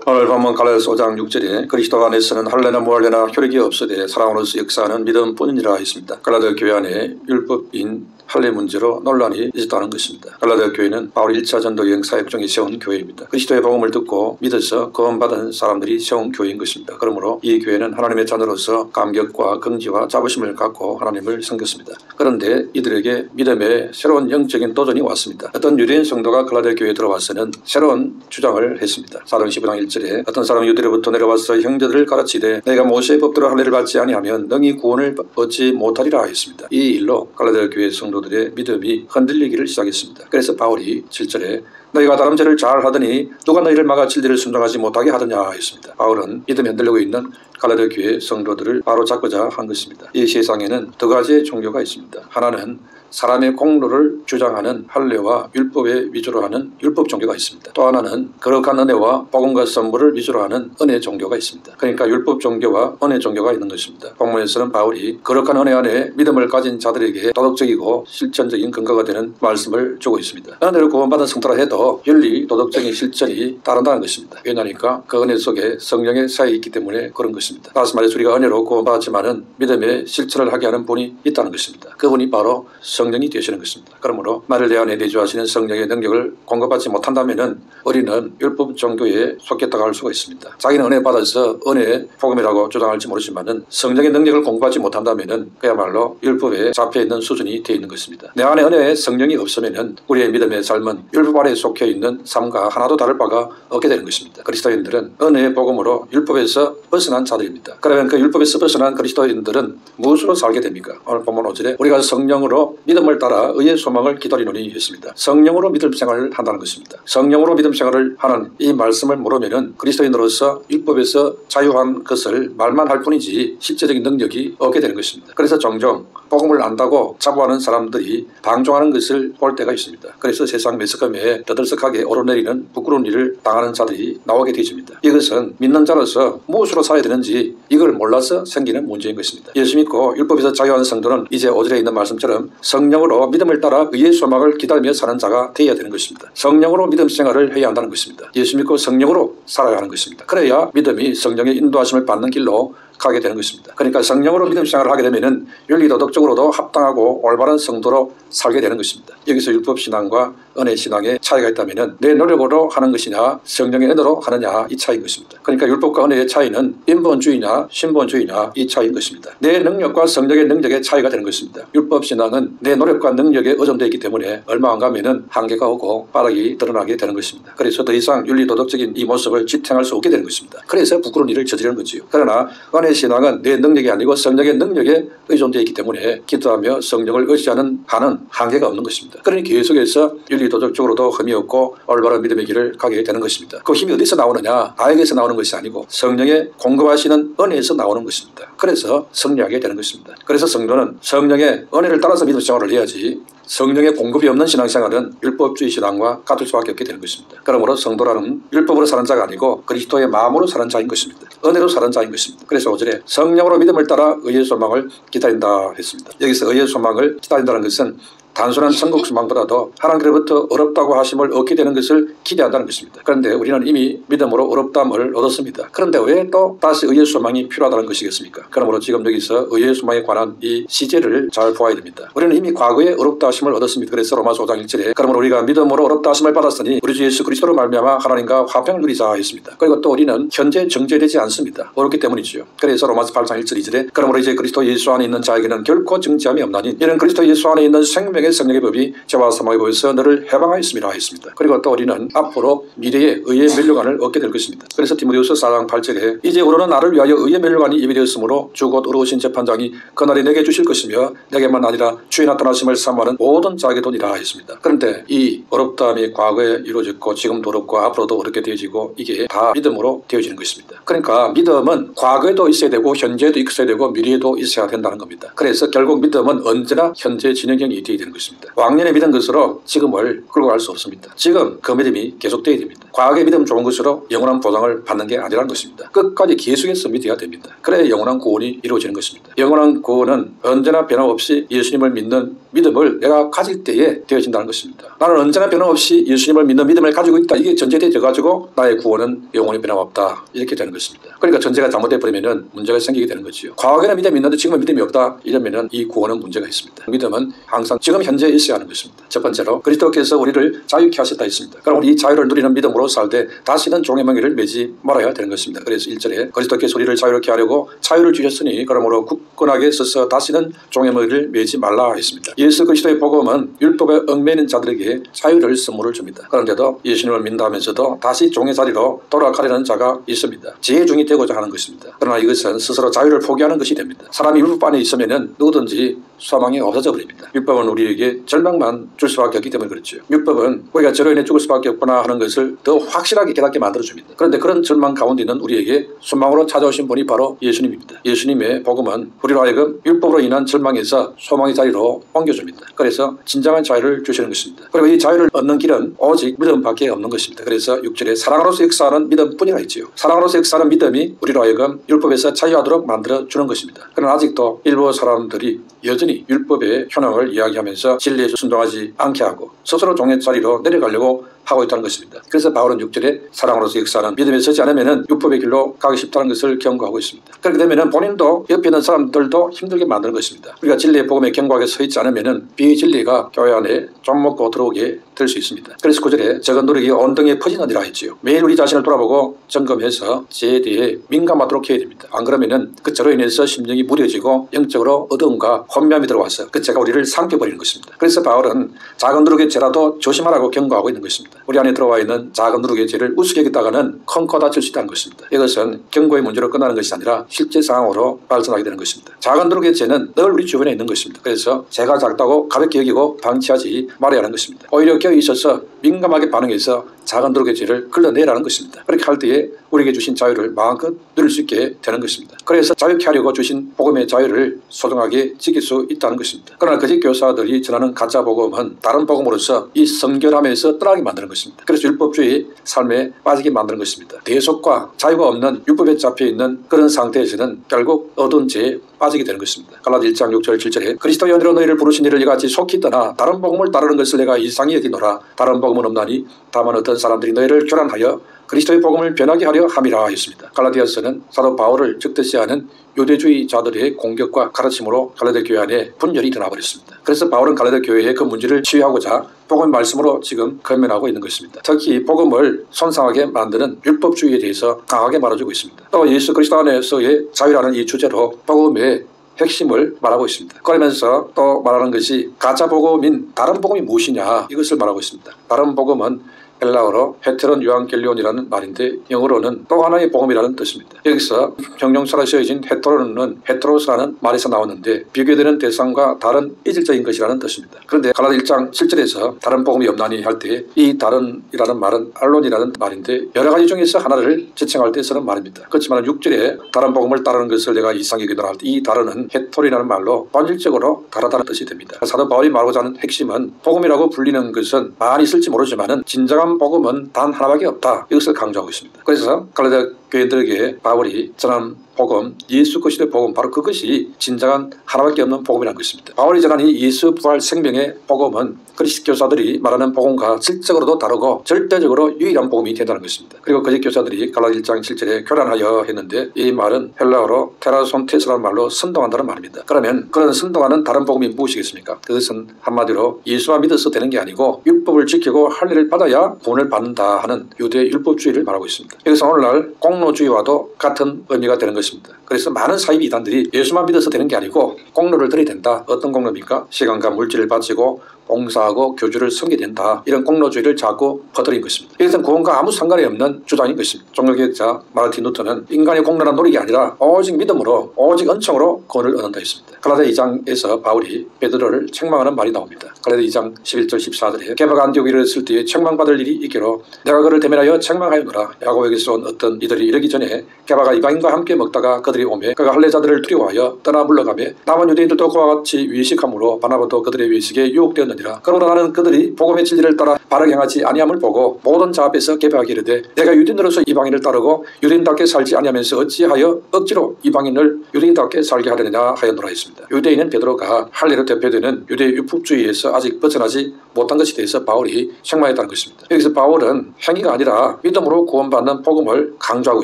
오늘 본문 갈라디아서 5장 6절에 그리스도 안에서는 할례나 무할례나 효력이 없으되 사랑으로서 역사하는 믿음뿐이니라 했습니다. 갈라디아 교회 안에 율법인 할례 문제로 논란이 있었다는 것입니다. 갈라디아 교회는 바울이 1차 전도 여행 사역 중에 세운 교회입니다. 그리스도의 복음을 듣고 믿어서 구원받은 사람들이 세운 교회인 것입니다. 그러므로 이 교회는 하나님의 자녀로서 감격과 긍지와 자부심을 갖고 하나님을 섬겼습니다. 그런데 이들에게 믿음의 새로운 영적인 도전이 왔습니다. 어떤 유대인 성도가 갈라디아 교회에 들어와서는 새로운 주장을 했습니다. 사도행 15장 1절에 어떤 사람이 유대로부터 내려와서 형제들을 가르치되 내가 모세의 법대로 할례를 받지 아니하면 능히 구원을 얻지 못하리라 했습니다. 이 일로 갈라디아 교회 성도들의 믿음이 흔들리기를 시작했습니다. 그래서 바울이 7절에 너희가 다른 죄를 잘 하더니 누가 너희를 막아 진리를 순종하지 못하게 하더냐 했습니다. 바울은 믿음이 흔들리고 있는 갈라디아 교회 성도들을 바로잡고자 한 것입니다. 이 세상에는 두 가지의 종교가 있습니다. 하나는 사람의 공로를 주장하는 할례와 율법에 위주로 하는 율법 종교가 있습니다. 또 하나는 거룩한 은혜와 복음과 선물을 위주로 하는 은혜 종교가 있습니다. 그러니까 율법 종교와 은혜 종교가 있는 것입니다. 본문에서는 바울이 거룩한 은혜 안에 믿음을 가진 자들에게 도덕적이고 실천적인 근거가 되는 말씀을 주고 있습니다. 은혜를 구원받은 성도라 해도 윤리, 도덕적인 실천이 따른다는 것입니다. 왜냐하니까 그 은혜 속에 성령의 사역이 있기 때문에 그런 것입니다. 다시 말해서 우리가 은혜로 구원받았지만은 믿음의 실천을 하게 하는 분이 있다는 것입니다. 그분이 바로 성령이 되시는 것입니다. 그러므로 나를 내 안에 내주하시는 성령의 능력을 공급받지 못한다면 우리는 율법 종교에 속했다고 할 수가 있습니다. 자기는 은혜 받아서 은혜의 복음이라고 주장할지 모르지만 성령의 능력을 공급받지 못한다면 그야말로 율법에 잡혀있는 수준이 되어 있는 것입니다. 내 안에 은혜의 성령이 없으면 우리의 믿음의 삶은 율법 아래에 속해 있는 삶과 하나도 다를 바가 없게 되는 것입니다. 그리스도인들은 은혜의 복음으로 율법에서 벗어난 자들입니다. 그러면 그 율법에서 벗어난 그리스도인들은 무엇으로 살게 됩니까? 오늘 본문 5절에 우리가 성령으로 믿음을 따라 의의 소망을 기다리노니 했습니다. 성령으로 믿음 생활을 한다는 것입니다. 성령으로 믿음 생활을 하는 이 말씀을 모르면 그리스도인으로서 율법에서 자유한 것을 말만 할 뿐이지 실제적인 능력이 없게 되는 것입니다. 그래서 종종 복음을 안다고 자부하는 사람들이 방종하는 것을 볼 때가 있습니다. 그래서 세상 매스컴에 떠들썩하게 오르내리는 부끄러운 일을 당하는 자들이 나오게 되십니다. 이것은 믿는 자로서 무엇으로 살아야 되는지 이걸 몰라서 생기는 문제인 것입니다. 예수 믿고 율법에서 자유한 성도는 이제 5절에 있는 말씀처럼 성령으로 믿음을 따라 의의 소망을 기다리며 사는 자가 되어야 되는 것입니다. 성령으로 믿음 생활을 해야 한다는 것입니다. 예수 믿고 성령으로 살아야 하는 것입니다. 그래야 믿음이 성령의 인도하심을 받는 길로 가게 되는 것입니다. 그러니까 성령으로 믿음 생활을 하게 되면 윤리도덕적으로도 합당하고 올바른 성도로 살게 되는 것입니다. 여기서 율법신앙과 은혜신앙의 차이가 있다면 내 노력으로 하는 것이냐 성령의 은혜로 하느냐 이 차이인 것입니다. 그러니까 율법과 은혜의 차이는 인본주의냐 신본주의냐 이 차이인 것입니다. 내 능력과 성령의 능력의 차이가 되는 것입니다. 율법신앙은 내 노력과 능력에 의존되어 있기 때문에 얼마 안 가면 한계가 오고 빠르게 드러나게 되는 것입니다. 그래서 더 이상 윤리도덕적인 이 모습을 지탱할 수 없게 되는 것입니다. 그래서 부끄러운 일을 저지르는 거지요. 그러나 신앙은 내 능력이 아니고 성령의 능력에 의존되어 있기 때문에 기도하며 성령을 의지하는 한은 한계가 없는 것입니다. 그러니 교회 속에서 윤리도덕적으로도 흠이 없고 올바른 믿음의 길을 가게 되는 것입니다. 그 힘이 어디서 나오느냐? 나에게서 나오는 것이 아니고 성령의 공급하시는 은혜에서 나오는 것입니다. 그래서 승리하게 되는 것입니다. 그래서 성도는 성령의 은혜를 따라서 믿음 생활을 해야지 성령의 공급이 없는 신앙생활은 율법주의 신앙과 같을 수밖에 없게 되는 것입니다. 그러므로 성도라는 율법으로 사는 자가 아니고 그리스도의 마음으로 사는 자인 것입니다. 은혜로 사는 자인 것입니다. 그래서 5절에 성령으로 믿음을 따라 의의 소망을 기다린다 했습니다. 여기서 의의 소망을 기다린다는 것은 단순한 천국 소망보다도 하나님께로부터 어렵다고 하심을 얻게 되는 것을 기대한다는 것입니다. 그런데 우리는 이미 믿음으로 어렵담을 얻었습니다. 그런데 왜 또 다시 의의 소망이 필요하다는 것이겠습니까? 그러므로 지금 여기서 의의 소망에 관한 이 시제를 잘 보아야 됩니다. 우리는 이미 과거에 어렵다 하심을 얻었습니다. 그래서 로마서 5장 1절에 그러므로 우리가 믿음으로 어렵다 하심을 받았으니 우리 주 예수 그리스도로 말미암아 하나님과 화평을 누리자 했습니다. 그리고 또 우리는 현재 정죄되지 않습니다. 어렵기 때문이죠. 그래서 로마서 8장 1절 2절에 그러므로 이제 그리스도 예수 안에 있는 자에게는 결코 정죄함이 없나니 이는 그리스도 예수 안에 있는 생명의 성령의 법이 죄와 사망의 법에서 너를 해방하였습니다 했습니다. 그리고 또 우리는 앞으로 미래의 의의 멸류관을 얻게 될 것입니다. 그래서 디모데후서 4장 8절에 이제 우러는 나를 위하여 의의 멸류관이 예비되었으므로 주 곧 의로우신 재판장이 그날에 내게 주실 것이며 내게만 아니라 주의 나타나심을 사모하는 모든 자에게 도니라 했습니다. 그런데 이 어렵다함이 과거에 이루어졌고 지금도 어렵고 앞으로도 어렵게 되어지고 이게 다 믿음으로 되어지는 것입니다. 그러니까 믿음은 과거에도 있어야 되고 현재에도 있어야 되고 미래에도 있어야 된다는 겁니다. 그래서 결국 믿음은 언제나 현재 진행형이 되어야 되는 것입니다. 왕년에 믿은 것으로 지금을 끌고 갈 수 없습니다. 지금 그 믿음이 계속되어야 됩니다. 과거의 믿음 좋은 것으로 영원한 보장을 받는 게 아니라는 것입니다. 끝까지 계속해서 믿어야 됩니다. 그래야 영원한 구원이 이루어지는 것입니다. 영원한 구원은 언제나 변함없이 예수님을 믿는 믿음을 내가 가질 때에 되어진다는 것입니다. 나는 언제나 변함없이 예수님을 믿는 믿음을 가지고 있다. 이게 전제되어 가지고 나의 구원은 영원히 변함없다. 이렇게 되는 것입니다. 그러니까 전제가 잘못되어 버리면 문제가 생기게 되는 거지요. 과거에는 믿음이 있는데 지금은 믿음이 없다. 이러면 이 구원은 문제가 있습니다. 믿음은 항상 지금 현재에 있어야 하는 것입니다. 첫 번째로 그리스도께서 우리를 자유케 하셨다 했습니다. 그럼 우리 자유를 누리는 믿음으로 살 때 다시는 종의 멍에를 매지 말아야 되는 것입니다. 그래서 1절에 그리스도께서 우리를 자유롭게 하려고 자유를 주셨으니 그러므로 굳건하게 서서 다시는 종의 멍에를 매지 말라 했습니다. 예수 그리스도의 복음은 율법에 얽매이는 자들에게 자유를 선물을 줍니다. 그런데도 예수님을 믿는다면서도 다시 종의 자리로 돌아가려는 자가 있습니다. 지혜중이 되고자 하는 것입니다. 그러나 이것은 스스로 자유를 포기하는 것이 됩니다. 사람이 율법 안에 있으면 누구든지 소망이 없어져 버립니다. 율법은 우리에게 절망만 줄 수밖에 없기 때문에 그렇죠. 율법은 우리가 저로 인해 죽을 수밖에 없구나 하는 것을 더 확실하게 깨닫게 만들어줍니다. 그런데 그런 절망 가운데 있는 우리에게 소망으로 찾아오신 분이 바로 예수님입니다. 예수님의 복음은 우리로 하여금 율법으로 인한 절망에서 소망의 자리로 옮겨줍니다. 그래서 진정한 자유를 주시는 것입니다. 그리고 이 자유를 얻는 길은 오직 믿음밖에 없는 것입니다. 그래서 6절에 사랑으로서 역사하는 믿음뿐이라 했지요. 사랑으로서 역사하는 믿음이 우리로 하여금 율법에서 자유하도록 만들어주는 것입니다. 그러나 아직도 일부 사람들이 여전히 율법의 효능을 이야기하면서 진리에 순종하지 않게 하고 스스로 종의 자리로 내려가려고 하고 있다는 것입니다. 그래서 바울은 6절에 사랑으로서 역사하는 믿음에 서지 않으면 율법의 길로 가기 쉽다는 것을 경고하고 있습니다. 그렇게 되면 본인도 옆에 있는 사람들도 힘들게 만드는 것입니다. 우리가 진리의 복음에 견고하게 서 있지 않으면 비진리가 교회 안에 좀 먹고 들어오게 될 수 있습니다. 그래서 9절에 적은 노력이 온 등에 퍼지느니라 했지요. 매일 우리 자신을 돌아보고 점검해서 죄에 대해 민감하도록 해야 됩니다. 안 그러면 그 죄로 인해서 심령이 무뎌지고 영적으로 어두움과 혼미함이 들어와서 그 죄가 우리를 삼켜버리는 것입니다. 그래서 바울은 작은 누룩의 죄라도 조심하라고 경고하고 있는 것입니다. 우리 안에 들어와 있는 작은 누룩의 죄를 우습게 여기다가는 큰 다칠 수 있다는 것입니다. 이것은 경고의 문제로 끝나는 것이 아니라 실제 상황으로 발전하게 되는 것입니다. 작은 누룩의 죄는 늘 우리 주변에 있는 것입니다. 그래서 죄가 작다고 가볍게 여기고 방치하지 말아야 하는 것입니다. 오히려 껴 있어서 민감하게 반응해서 작은 누룩의 죄를 걸러내라는 것입니다. 그렇게 할 때에 우리에게 주신 자유를 마음껏 누릴 수 있게 되는 것입니다. 그래서 자유케 하려고 주신 복음의 자유를 소중하게 지킬 수 있다는 것입니다. 그러나 거짓 교사들이 전하는 가짜 복음은 다른 복음으로서 이 성결함에서 떠나게 만드는 것입니다. 그래서 율법주의 삶에 빠지게 만드는 것입니다. 대속과 자유가 없는 율법에 잡혀있는 그런 상태에서는 결국 어두운 죄에 빠지게 되는 것입니다. 갈라디 1장 6절 7절에 그리스도의 은혜로 너희를 부르신 이를 이같이 속히 떠나 다른 복음을 따르는 것을 내가 이상히 여기노라. 다른 복음은 없나니 다만 어떤 사람들이 너희를 교란하여 그리스도의 복음을 변하게 하려 함이라 하였습니다. 갈라디아서는 사도 바울을 적대시 하는 유대주의자들의 공격과 가르침으로 갈라디아 교회 안에 분열이 일어나 버렸습니다. 그래서 바울은 갈라디아 교회의 그 문제를 치유하고자 복음의 말씀으로 지금 건면하고 있는 것입니다. 특히 복음을 손상하게 만드는 율법주의에 대해서 강하게 말해주고 있습니다. 또 예수 그리스도 안에서의 자유라는 이 주제로 복음의 핵심을 말하고 있습니다. 그러면서 또 말하는 것이 가짜 복음인 다른 복음이 무엇이냐 이것을 말하고 있습니다. 다른 복음은 헬라어로 헤테론 유앙겔리온이라는 말인데 영어로는 또 하나의 복음이라는 뜻입니다. 여기서 형용사로 쓰여진 헤테로는 헤테로스라는 말에서 나왔는데 비교되는 대상과 다른 이질적인 것이라는 뜻입니다. 그런데 갈라디 1장 7절에서 다른 복음이 없나니 할 때 이 다른이라는 말은 알론이라는 말인데 여러 가지 중에서 하나를 지칭할 때 쓰는 말입니다. 그렇지만 6절에 다른 복음을 따르는 것을 내가 이상히 여기노라 할 때 이 다른은 헤토리라는 말로 본질적으로 다르다는 뜻이 됩니다. 사도 바울이 말하고자 하는 핵심은 복음이라고 불리는 것은 많이 있을지 모르지만 진정한 복음은 단 하나밖에 없다. 이것을 강조하고 있습니다. 그래서 갈라디아 교회들에게 바울이 전한 복음, 예수 그리스도의 복음, 바로 그것이 진정한 하나밖에 없는 복음이라는 것입니다. 바울이 전한 이 예수 부활 생명의 복음은 그리스도 교사들이 말하는 복음과 질적으로도 다르고 절대적으로 유일한 복음이 된다는 것입니다. 그리고 거짓 교사들이 갈라디 1장 7절에 교란하여 했는데 이 말은 헬라어로 테라손테스라는 말로 선동한다는 말입니다. 그러면 그런 선동하는 다른 복음이 무엇이겠습니까? 그것은 한마디로 예수만 믿어서 되는 게 아니고 율법을 지키고 할례를 받아야 구원을 받는다 하는 유대 율법주의를 말하고 있습니다. 여기서 오늘날 공로주의와도 같은 의미가 되는 것입니다. 그래서 많은 사이비 이단들이 예수만 믿어서 되는 게 아니고 공로를 드려야 된다. 어떤 공로입니까? 시간과 물질을 바치고 봉사하고 교주를 섬기게 된다. 이런 공로주의를 자꾸 퍼뜨린 것입니다. 이것은 구원과 아무 상관이 없는 주장인 것입니다. 종교개혁자 마르틴 루터는 인간의 공로란 노력이 아니라 오직 믿음으로 오직 은총으로 구원을 얻는다 했습니다. 갈라디아 2장에서 바울이 베드로를 책망하는 말이 나옵니다. 갈라디아 2장 11절 14절에 게바가 안디옥에 이르렀을 때에 책망받을 일이 있기로 내가 그를 대면하여 책망하였노라. 야곱에게서 온 어떤 이들이 이르기 전에 게바가 이방인과 함께 먹다가 그들이 오매 그가 할례자들을 두려워하여 떠나 물러가매 남은 유대인들도 그와 같이 외식함으로 바나바도 그들의 외식에 유혹되었느니 하였느니라. 그러므로 나는 그들이 복음의 진리를 따라 바르게 행하지 아니함을 보고 모든 자 앞에서 계배하기 이르되 내가 유대인으로서 이방인을 따르고 유대인답게 살지 아니하면서 어찌하여 억지로 이방인을 유대인답게 살게 하려느냐 하였노라 했습니다. 유대인은 베드로가 할례로 대표되는 유대 율법주의에서 아직 벗어나지 못한 것에 대해서 바울이 책망했다는 것입니다. 여기서 바울은 행위가 아니라 믿음으로 구원받는 복음을 강조하고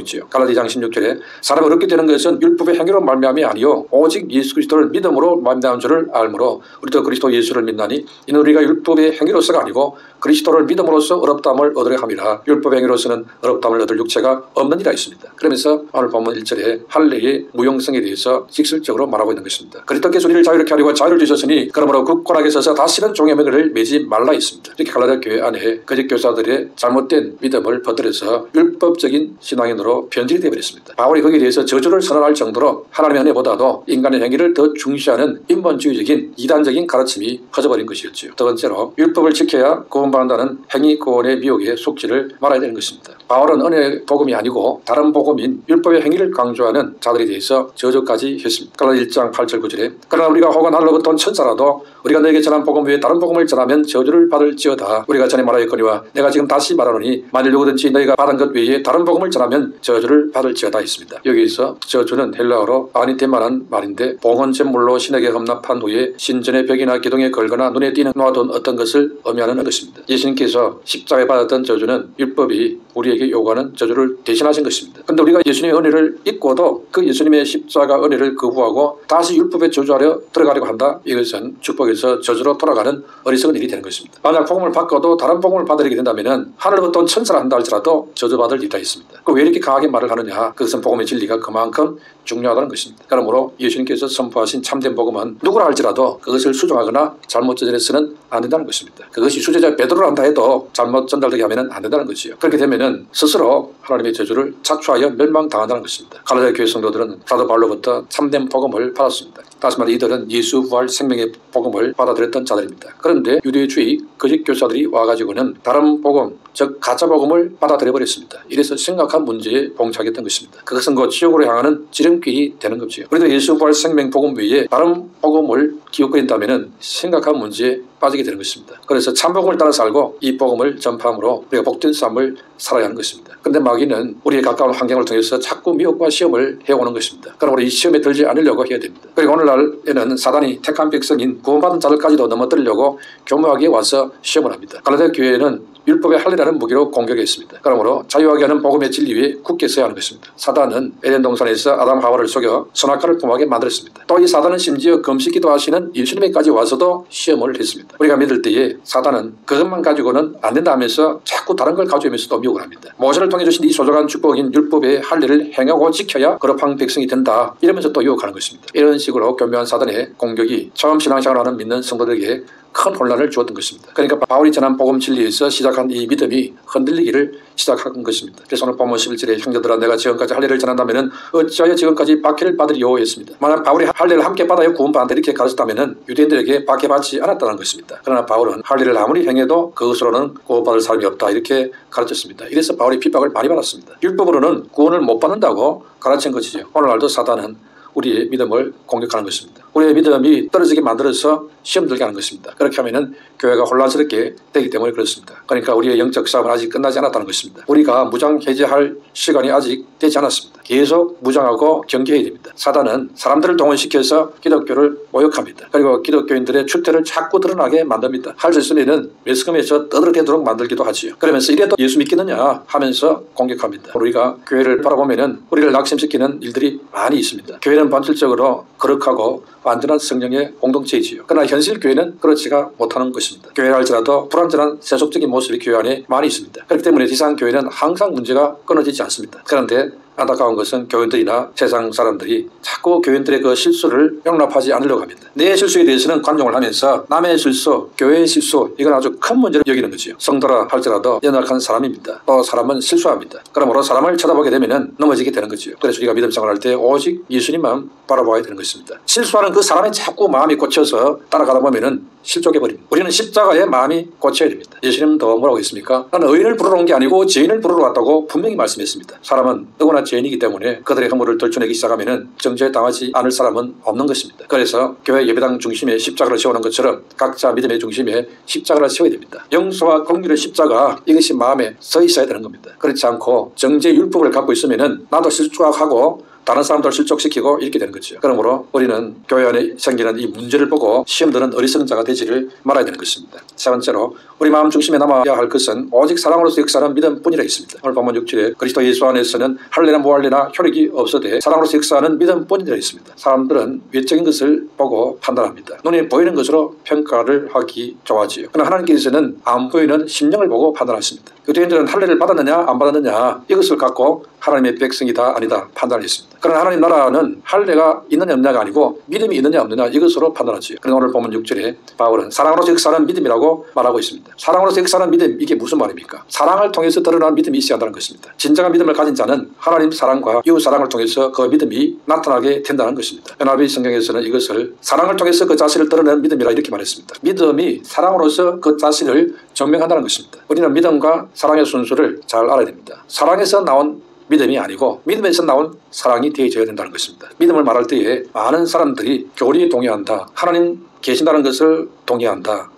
있지요. 갈라디아장 16절에 사람이 어렵게 되는 것은 율법의 행위로 말미암이 아니요 오직 예수 그리스도를 믿음으로 말미암은 줄을 알므로 우리도 그리스도 예수를 믿나니 이는 우리가 율법의 행위로서가 아니고 그리스도를 믿음으로써 어렵담을 얻으려 함이라. 율법의 행위로서는 어렵담을 얻을 육체가 없는 이라 있습니다. 그러면서 오늘 본문 1절에 할례의 무용성에 대해서 직설적으로 말하고 있는 것입니다. 그리스도께서 우리를 자유롭게 하려고 자유를 주셨으니 그러므로 굳건하게 서서 다시는 종의 맹을 매지 말라 있습니다. 이렇게 갈라디아 교회 안에 거짓 교사들의 잘못된 믿음을 퍼뜨려서 율법적인 신앙인으로 변질이 되어버렸습니다. 바울이 거기에 대해서 저주를 선언할 정도로 하나님의 은혜보다도 인간의 행위를 더 중시하는 인본주의적인 이단적인 가르침이 퍼져버린 것이었죠. 두 번째로 율법을 지켜야 구원받는다는 행위 구원의 미혹에 속지를 말아야 되는 것입니다. 바울은 은혜 복음이 아니고 다른 복음인 율법의 행위를 강조하는 자들에 대해서 저주까지 했습니다. 갈라디아 1장 8절 9절에 그러나 우리가 혹은 하늘로부터 온 천사라도 우리가 너에게 전한 복음 외에 다른 복음을 전하면 저주를 받을지어다. 우리가 전에 말하였거니와 내가 지금 다시 말하노니 만일 누구든지 너희가 받은 것 외에 다른 복음을 전하면 저주를 받을지어다 했습니다. 여기서 저주는 헬라어로 아니테마라는 말인데 봉헌제물로 신에게 헌납한 후에 신전의 벽이나 기둥에 걸거나 눈에 띄는 놓아둔 어떤 것을 의미하는 것입니다. 예수님께서 십자가에 받았던 저주는 율법이 우리에게 요구하는 저주를 대신하신 것입니다. 그런데 우리가 예수님의 은혜를 입고도 그 예수님의 십자가 은혜를 거부하고 다시 율법에 저주하려 들어가려고 한다. 이것은 축복에서 저주로 돌아가는 어리석은 일이 되는 것입니다. 만약 복음을 바꿔도 다른 복음을 받으려게 된다면 하늘로부터 온 천사를 한다 할지라도 저주받을 일이 있습니다. 왜 이렇게 강하게 말을 하느냐? 그것은 복음의 진리가 그만큼 중요하다는 것입니다. 그러므로 예수님께서 선포하신 참된 복음은 누구라 할지라도 그것을 수정하거나 잘못 전달해서는 안 된다는 것입니다. 그것이 수제자 베드로라 한다 해도 잘못 전달되게 하면 안 된다는 것이요. 그렇게 되면 스스로 하나님의 저주를 자초하여 멸망당한다는 것입니다. 갈라디아 교회 성도들은 사도 바울로부터 참된 복음을 받았습니다. 다시 말해 이들은 예수 부활 생명의 복음을 받아들였던 자들입니다. 그런데 유대주의 거짓 교사들이 와가지고는 다른 복음, 즉 가짜 복음을 받아들여버렸습니다. 이래서 심각한 문제에 봉착했던 것입니다. 그것은 곧 지옥으로 향하는 지름길이 되는 것이요. 그래도 예수 부활 생명 복음 외에 다른 복음을 기웃거린다면 심각한 문제에 빠지게 되는 것입니다. 그래서 참복음을 따라 살고 이 복음을 전파함으로 우리가 복된 삶을 살아야 하는 것입니다. 그런데 마귀는 우리의 가까운 환경을 통해서 자꾸 미혹과 시험을 해오는 것입니다. 그러므로 이 시험에 들지 않으려고 해야 됩니다. 그리고 오늘날에는 사단이 택한 백성인 구원받은 자들까지도 넘어뜨리려고 교묘하게 와서 시험을 합니다. 갈라디아 교회는 율법의 할례라는 무기로 공격했습니다. 그러므로 자유하게 하는 복음의 진리 위에 굳게 서야 하는 것입니다. 사단은 에덴 동산에서 아담 하와를 속여 선악과를 품하게 만들었습니다. 또 이 사단은 심지어 금식기도 하시는 예수님에까지 와서도 시험을 했습니다. 우리가 믿을 때에 사단은 그것만 가지고는 안 된다 하면서 자꾸 다른 걸 가져오면서도 미혹을 합니다. 모세를 통해 주신 이 소중한 축복인 율법의 할례를 행하고 지켜야 거룩한 백성이 된다. 이러면서 또 유혹하는 것입니다. 이런 식으로 교묘한 사단의 공격이 처음 신앙생활하는 믿는 성도들에게 큰 혼란을 주었던 것입니다. 그러니까 바울이 전한 복음 진리에서 시작한 이 믿음이 흔들리기를 시작한 것입니다. 그래서 오늘 본문 11절에 형제들아 내가 지금까지 할례를 전한다면 어찌하여 지금까지 박해를 받으리요 했습니다. 만약 바울이 할례를 함께 받아야 구원받는다 이렇게 가르쳤다면 유대인들에게 박해받지 않았다는 것입니다. 그러나 바울은 할례를 아무리 행해도 그것으로는 구원받을 사람이 없다 이렇게 가르쳤습니다. 이래서 바울이 핍박을 많이 받았습니다. 율법으로는 구원을 못 받는다고 가르친 것이죠. 오늘날도 사단은 우리의 믿음을 공격하는 것입니다. 우리의 믿음이 떨어지게 만들어서 시험 들게 하는 것입니다. 그렇게 하면은 교회가 혼란스럽게 되기 때문에 그렇습니다. 그러니까 우리의 영적 싸움은 아직 끝나지 않았다는 것입니다. 우리가 무장 해제할 시간이 아직 되지 않았습니다. 계속 무장하고 경계해야 됩니다. 사단은 사람들을 동원시켜서 기독교를 모욕합니다. 그리고 기독교인들의 추태를 자꾸 드러나게 만듭니다. 할제순위는 매스컴에서 떠들어대도록 만들기도 하지요. 그러면서 이래도 예수 믿겠느냐 하면서 공격합니다. 우리가 교회를 바라보면은 우리를 낙심시키는 일들이 많이 있습니다. 교회는 본질적으로 거룩하고 완전한 성령의 공동체이지요. 그러나 현실 교회는 그렇지가 못하는 것입니다. 교회를 할지라도 불완전한 세속적인 모습이 교회 안에 많이 있습니다. 그렇기 때문에 세상 교회는 항상 문제가 끊어지지 않습니다. 그런데 안타까운 것은 교인들이나 세상 사람들이 자꾸 교인들의 그 실수를 용납하지 않으려고 합니다. 내 실수에 대해서는 관용을 하면서 남의 실수, 교회의 실수 이건 아주 큰 문제를 여기는 거지요. 성도라 할지라도 연약한 사람입니다. 또 사람은 실수합니다. 그러므로 사람을 쳐다보게 되면 넘어지게 되는 거지요. 그래서 우리가 믿음 생활할 때 오직 예수님만 바라봐야 되는 것입니다. 실수하는 그 사람이 자꾸 마음이 꽂혀서 따라가다 보면 실족해버립니다. 우리는 십자가에 마음이 꽂혀야 됩니다. 예수님도 뭐라고 했습니까? 나는 의인을 부르러 온 게 아니고 죄인을 부르러 왔다고 분명히 말씀했습니다. 사람은 누구나 죄인이기 때문에 그들의 허물을 들춰내기 시작하면 정죄에 당하지 않을 사람은 없는 것입니다. 그래서 교회 예배당 중심에 십자가를 세우는 것처럼 각자 믿음의 중심에 십자가를 세워야 됩니다. 영소와 공義의 십자가, 이것이 마음에 서 있어야 되는 겁니다. 그렇지 않고 정죄 율법을 갖고 있으면 나도 실족하고 다른 사람들 실족시키고 이렇게 되는 거죠. 그러므로 우리는 교회 안에 생기는 이 문제를 보고 시험 드는 어리석은 자가 되지를 말아야 되는 것입니다. 세 번째로 우리 마음 중심에 남아야 할 것은 오직 사랑으로서 역사하는 믿음뿐이라 있습니다. 오늘 본문 6절에 그리스도 예수 안에서는 할례나 무할례나 효력이 없어되 사랑으로서 역사하는 믿음뿐이라 있습니다. 사람들은 외적인 것을 보고 판단합니다. 눈에 보이는 것으로 평가를 하기 좋아하지요. 그러나 하나님께서는 안 보이는 심령을 보고 판단하십니다. 유대인들은 할례를 받았느냐 안 받았느냐 이것을 갖고 하나님의 백성이다 아니다 판단했습니다. 그러나 하나님 나라는 할례가 있느냐 없느냐가 아니고 믿음이 있느냐 없느냐 이것으로 판단하지요. 그래서 오늘 보면 6절에 바울은 사랑으로서 역사하는 믿음이라고 말하고 있습니다. 사랑으로서 역사하는 믿음, 이게 무슨 말입니까? 사랑을 통해서 드러난 믿음이 있어야 한다는 것입니다. 진정한 믿음을 가진 자는 하나님 사랑과 이웃 사랑을 통해서 그 믿음이 나타나게 된다는 것입니다. 연합의 성경에서는 이것을 사랑을 통해서 그 자신을 드러내는 믿음이라 이렇게 말했습니다. 믿음이 사랑으로서 그 자신을 증명한다는 것입니다. 우리는 믿음과 사랑의 순서를 잘 알아야 됩니다. 사랑에서 나온 믿음이 아니고 믿음에서 나온 사랑이 되어져야 된다는 것입니다. 믿음을 말할 때에 많은 사람들이 교리에 동의한다, 하나님 계신다는 것을 동의한다,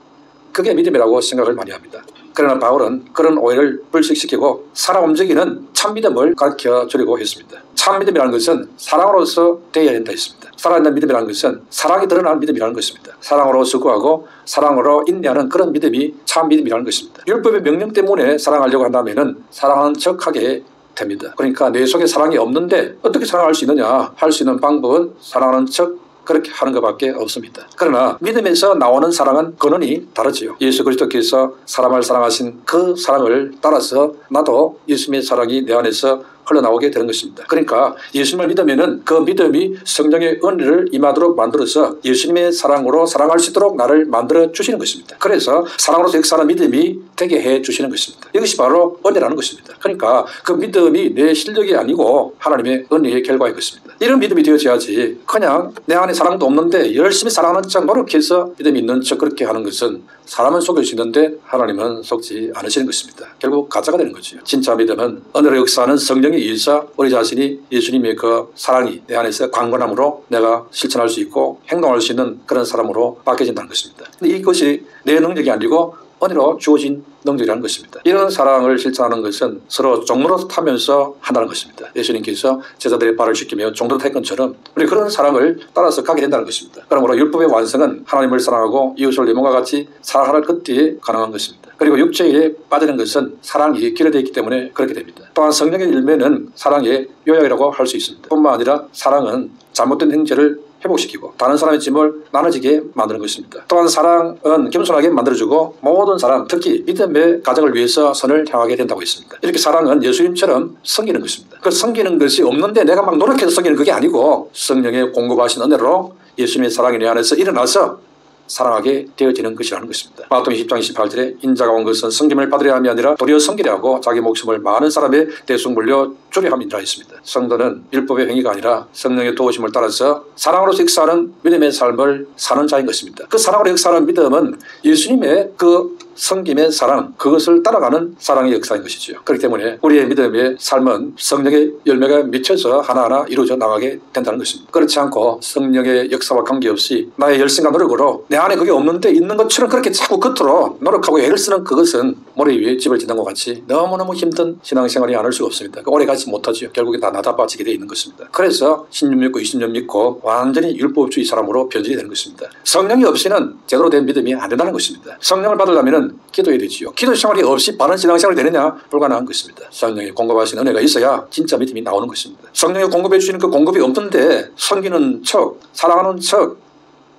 그게 믿음이라고 생각을 많이 합니다. 그러나 바울은 그런 오해를 불식시키고 살아 움직이는 참 믿음을 가르쳐 주려고 했습니다. 참 믿음이라는 것은 사랑으로서 되어야 된다 했습니다. 살아있는 믿음이라는 것은 사랑이 드러나는 믿음이라는 것입니다. 사랑으로 수고하고 사랑으로 인내하는 그런 믿음이 참 믿음이라는 것입니다. 율법의 명령 때문에 사랑하려고 한다면 사랑하는 척하게 됩니다. 그러니까 내 속에 사랑이 없는데 어떻게 사랑할 수 있느냐 할 수 있는 방법은 사랑하는 척 그렇게 하는 것밖에 없습니다. 그러나 믿음에서 나오는 사랑은 근원이 다르지요. 예수 그리스도께서 사람을 사랑하신 그 사랑을 따라서 나도 예수님의 사랑이 내 안에서 흘러나오게 되는 것입니다. 그러니까 예수님을 믿으면은 그 믿음이 성령의 은혜를 임하도록 만들어서 예수님의 사랑으로 사랑할 수 있도록 나를 만들어 주시는 것입니다. 그래서 사랑으로서 역사하는 믿음이 되게 해 주시는 것입니다. 이것이 바로 은혜라는 것입니다. 그러니까 그 믿음이 내 실력이 아니고 하나님의 은혜의 결과인 것입니다. 이런 믿음이 되어져야지 그냥 내 안에 사랑도 없는데 열심히 사랑하는 척 노력해서 믿음이 있는 척 그렇게 하는 것은 사람은 속일 수 있는데 하나님은 속지 않으시는 것입니다. 결국 가짜가 되는 거죠. 진짜 믿음은 은혜로 역사하는 성령의 일사, 우리 자신이 예수님의 그 사랑이 내 안에서 강건함으로 내가 실천할 수 있고 행동할 수 있는 그런 사람으로 바뀌어진다는 것입니다. 근데 이것이 내 능력이 아니고 은혜로 주어진 능력이라는 것입니다. 이런 사랑을 실천하는 것은 서로 종로로 타면서 한다는 것입니다. 예수님께서 제자들의 발을 씻기며 종로로 탈 것처럼 우리 그런 사랑을 따라서 가게 된다는 것입니다. 그러므로 율법의 완성은 하나님을 사랑하고 이웃을 내 몸과 같이 사랑하는 끝에 가능한 것입니다. 그리고 육체에 빠지는 것은 사랑이 결여되어 있기 때문에 그렇게 됩니다. 또한 성령의 열매는 사랑의 요약이라고 할 수 있습니다. 뿐만 아니라 사랑은 잘못된 행제를 회복시키고 다른 사람의 짐을 나눠지게 만드는 것입니다. 또한 사랑은 겸손하게 만들어주고 모든 사람, 특히 믿음의 가정을 위해서 선을 향하게 된다고 했습니다. 이렇게 사랑은 예수님처럼 섬기는 것입니다. 그 섬기는 것이 없는데 내가 막 노력해서 섬기는 그게 아니고 성령의 공급하신 은혜로 예수님의 사랑이 내 안에서 일어나서 사랑하게 되어지는 것이라는 것입니다. 마태복음 10장 28절에 인자가 온 것은 섬김을 받으려 함이 아니라 도리어 섬기려 하고 자기 목숨을 많은 사람의 대속 물려 주려 함이라 했습니다. 성도는 율법의 행위가 아니라 성령의 도우심을 따라서 사랑으로서 역사하는 믿음의 삶을 사는 자인 것입니다. 그 사랑으로 역사하는 믿음은 예수님의 그 섬김의 사랑, 그것을 따라가는 사랑의 역사인 것이죠. 그렇기 때문에 우리의 믿음의 삶은 성령의 열매가 미쳐서 하나하나 이루어져 나가게 된다는 것입니다. 그렇지 않고 성령의 역사와 관계없이 나의 열심과 노력으로 내 안에 그게 없는데 있는 것처럼 그렇게 자꾸 겉으로 노력하고 애를 쓰는 그것은 모래 위에 집을 짓는 것 같이 너무너무 힘든 신앙생활이 않을 수가 없습니다. 오래 가지 못하죠. 결국에 다 나다빠지게 되어 있는 것입니다. 그래서 10년 믿고 20년 믿고 완전히 율법주의 사람으로 변질이 되는 것입니다. 성령이 없이는 제대로 된 믿음이 안 된다는 것입니다. 성령을 받으려면 기도해야 되지요. 기도 생활이 없이 바른 신앙생활이 되느냐? 불가능한 것입니다. 성령이 공급하신 은혜가 있어야 진짜 믿음이 나오는 것입니다. 성령이 공급해 주시는 그 공급이 없는데 섬기는 척, 사랑하는 척,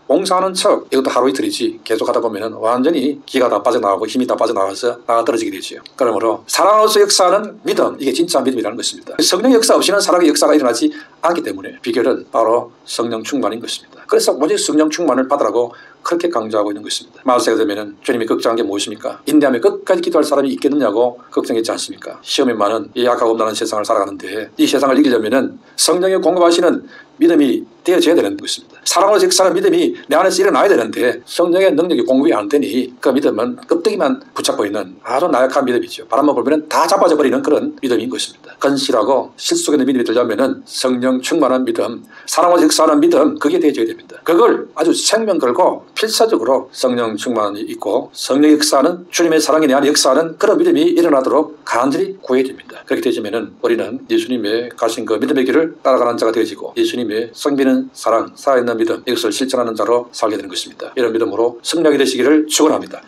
봉사하는 척, 이것도 하루 이틀이지 계속 하다 보면 완전히 기가 다 빠져나가고 힘이 다 빠져나가서 나가 떨어지게 되죠. 그러므로 사랑으로서 역사하는 믿음, 이게 진짜 믿음이라는 것입니다. 성령 역사 없이는 사랑의 역사가 일어나지 않기 때문에 비결은 바로 성령 충만인 것입니다. 그래서 오직 성령 충만을 받으라고 그렇게 강조하고 있는 것입니다. 마세가 되면은 주님이 걱정한 게 무엇입니까? 인내하며 끝까지 기도할 사람이 있겠느냐고 걱정했지 않습니까? 시험이 많은 이 약하고 없나는 세상을 살아가는데 이 세상을 이기려면은 성령이 공급하시는 믿음이 되어져야 되는 것입니다. 사랑으로 역사하는 믿음이 내 안에서 일어나야 되는데 성령의 능력이 공급이 안 되니 그 믿음은 껍데기만 붙잡고 있는 아주 나약한 믿음이죠. 바람만 불면 다 자빠져 버리는 그런 믿음인 것입니다. 건실하고 실속에 있는 믿음이 되려면은 성령 충만한 믿음, 사랑으로 역사하는 믿음, 그게 되어져야 됩니다. 그걸 아주 생명 걸고 필사적으로 성령 충만이 있고 성령 역사하는 주님의 사랑이 내 안에 역사하는 그런 믿음이 일어나도록 간절히 구해야 됩니다. 그렇게 되지면은 우리는 예수님의 가신 그 믿음의 길을 따라가는 자가 되어지고 예수님의 성비는 사랑, 살아있는 믿음, 이것을 실천하는 자로 살게 되는 것입니다. 이런 믿음으로 승리하게 되시기를 축원합니다.